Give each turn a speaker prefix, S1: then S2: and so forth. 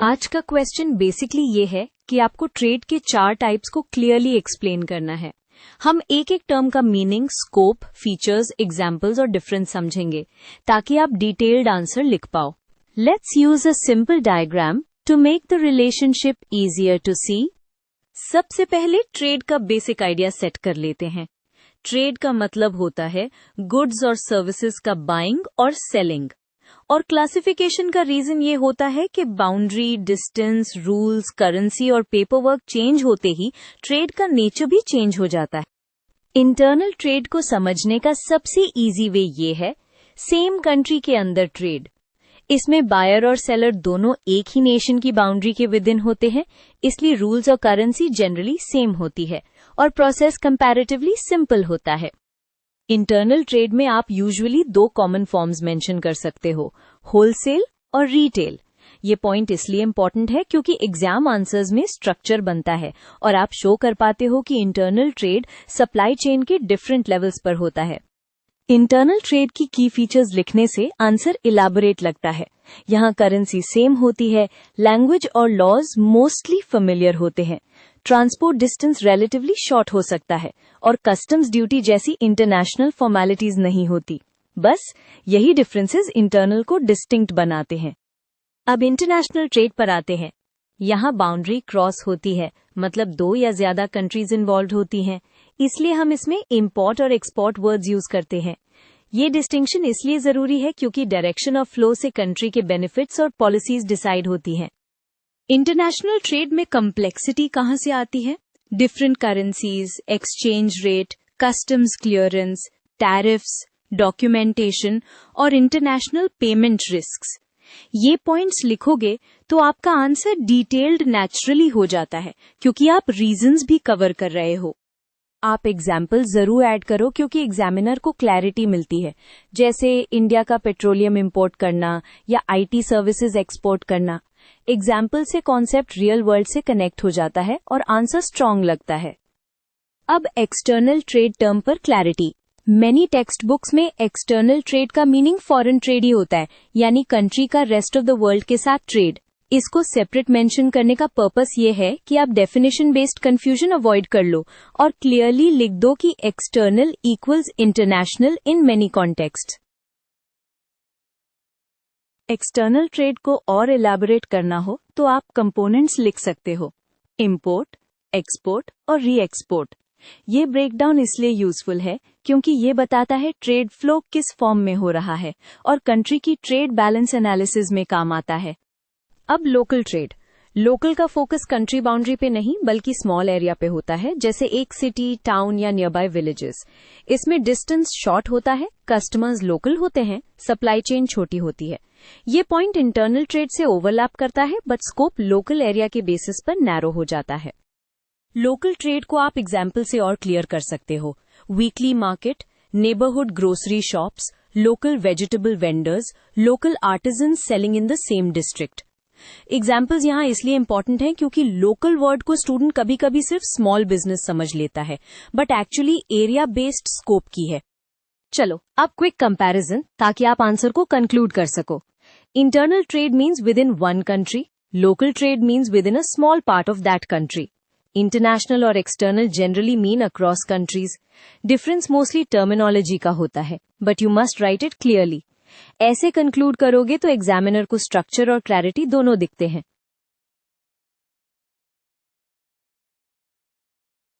S1: आज का question basically ये है कि आपको ट्रेड के 4 टाइप्स को क्लियरली एक्सप्लेन करना है। हम एक एक टर्म का मीनिंग, स्कोप, फीचर्स, एग्जाम्पल्स और डिफरेंस समझेंगे ताकि आप डिटेल्ड आंसर लिख पाओ। Let's use a simple diagram to make the relationship easier to see. सबसे पहले ट्रेड का बेसिक आइडिया सेट कर लेते हैं। ट्रेड का मतलब होता है गुड्स और सर्विसेज का बाइंग और सेलिंग। और क्लासिफिकेशन का रीजन ये होता है कि बाउंड्री, डिस्टेंस, रूल्स, करेंसी और पेपर वर्क चेंज होते ही ट्रेड का नेचर भी चेंज हो जाता है। इंटरनल ट्रेड को समझने का सबसे इजी वे ये है, सेम कंट्री के अंदर ट्रेड। इसमें बायर और सेलर दोनों एक ही नेशन की बाउंड्री के विद इन होते हैं, इसलिए रूल्स और करेंसी जनरली सेम होती है और प्रोसेस कंपैरेटिवली सिंपल होता है। इंटरनल ट्रेड में आप यूजुअली 2 कॉमन फॉर्म्स मेंशन कर सकते हो, होलसेल और रीटेल। ये पॉइंट इसलिए इम्पोर्टेंट है क्योंकि एग्जाम आंसर्स में स्ट्रक्चर बनता है और आप शो कर पाते हो कि इंटरनल ट्रेड सप्लाई चेन के डिफरेंट लेवल्स पर होता है। इंटरनल ट्रेड की की फीचर्स लिखने से आंसर इलैबोरेट लगता है। यहाँ करेंसी सेम होती है, लैंग्वेज और लॉज मोस्टली फेमिलियर होते हैं, ट्रांसपोर्ट डिस्टेंस रिलेटिवली शॉर्ट हो सकता है और कस्टम्स ड्यूटी जैसी इंटरनेशनल फॉर्मेलिटीज नहीं होती। बस यही डिफरेंसेस इंटरनल को डिस्टिंक्ट बनाते हैं। अब इंटरनेशनल ट्रेड पर आते हैं। यहाँ बाउंड्री क्रॉस होती है, मतलब 2 या ज्यादा कंट्रीज इन्वॉल्व होती हैं, इसलिए हम इसमें इंपोर्ट और एक्सपोर्ट वर्ड्स यूज करते हैं। ये डिस्टिंक्शन इसलिए जरूरी है क्योंकि डायरेक्शन ऑफ फ्लो से कंट्री के बेनिफिट्स और पॉलिसीज डिसाइड होती हैं। इंटरनेशनल ट्रेड में कम्प्लेक्सिटी कहाँ से आती है? Different currencies, exchange rate, customs clearance, tariffs, documentation और इंटरनेशनल पेमेंट रिस्क्स। ये पॉइंट्स लिखोगे तो आपका आंसर डिटेल्ड नेचुरली हो जाता है क्योंकि आप रीजंस भी कवर कर रहे हो। आप एग्जाम्पल जरूर ऐड करो क्योंकि एग्जामिनर को क्लैरिटी मिलती है, जैसे इंडिया का पेट्रोलियम इंपोर्ट करना या आईटी सर्विसेज एक्सपोर्ट करना। एग्जाम्पल से कॉन्सेप्ट रियल वर्ल्ड से कनेक्ट हो जाता है और आंसर स्ट्रांग लगता है। अब एक्सटर्नल ट्रेड टर्म पर क्लैरिटी। मेनी टेक्स्ट बुक्स में एक्सटर्नल ट्रेड का मीनिंग फॉरेन ट्रेड ही होता है, यानी कंट्री का रेस्ट ऑफ द वर्ल्ड के साथ ट्रेड। इसको सेपरेट मेंशन करने का पर्पस ये है कि आप डेफिनेशन बेस्ड कंफ्यूजन अवॉइड कर लो और क्लियरली लिख दो कि external equals international in many context. External trade को और इलैबोरेट करना हो तो आप कंपोनेंट्स लिख सकते हो, इंपोर्ट, एक्सपोर्ट और री एक्सपोर्ट। ये ब्रेकडाउन इसलिए यूजफुल है क्योंकि ये बताता है ट्रेड फ्लो किस फॉर्म में हो रहा है और कंट्री की ट्रेड बैलेंस एनालिसिस में काम आता है। अब लोकल ट्रेड। लोकल का फोकस कंट्री बाउंड्री पे नहीं बल्कि स्मॉल एरिया पे होता है, जैसे एक सिटी, टाउन या नियर बाय विलेजेस। इसमें डिस्टेंस शॉर्ट होता है, कस्टमर्स लोकल होते हैं, सप्लाई चेन छोटी होती है। ये पॉइंट इंटरनल ट्रेड से ओवरलैप करता है बट स्कोप लोकल एरिया के बेसिस पर नैरो हो जाता है। लोकल ट्रेड को आप एग्जाम्पल से और क्लियर कर सकते हो। Weekly market, neighbourhood grocery shops, local vegetable vendors, local artisans selling in the same district. Examples यहाँ इसलिए इंपॉर्टेंट हैं क्योंकि लोकल वर्ड को स्टूडेंट कभी कभी सिर्फ स्मॉल बिजनेस समझ लेता है but actually area based scope की है। चलो अब क्विक कंपैरिजन ताकि आप आंसर को कंक्लूड कर सको। Internal trade means within one country, local trade means within a small part of that country. International और external generally mean across countries. Difference mostly terminology का होता है but you must write it clearly. ऐसे conclude करोगे तो examiner को structure और clarity दोनों दिखते हैं।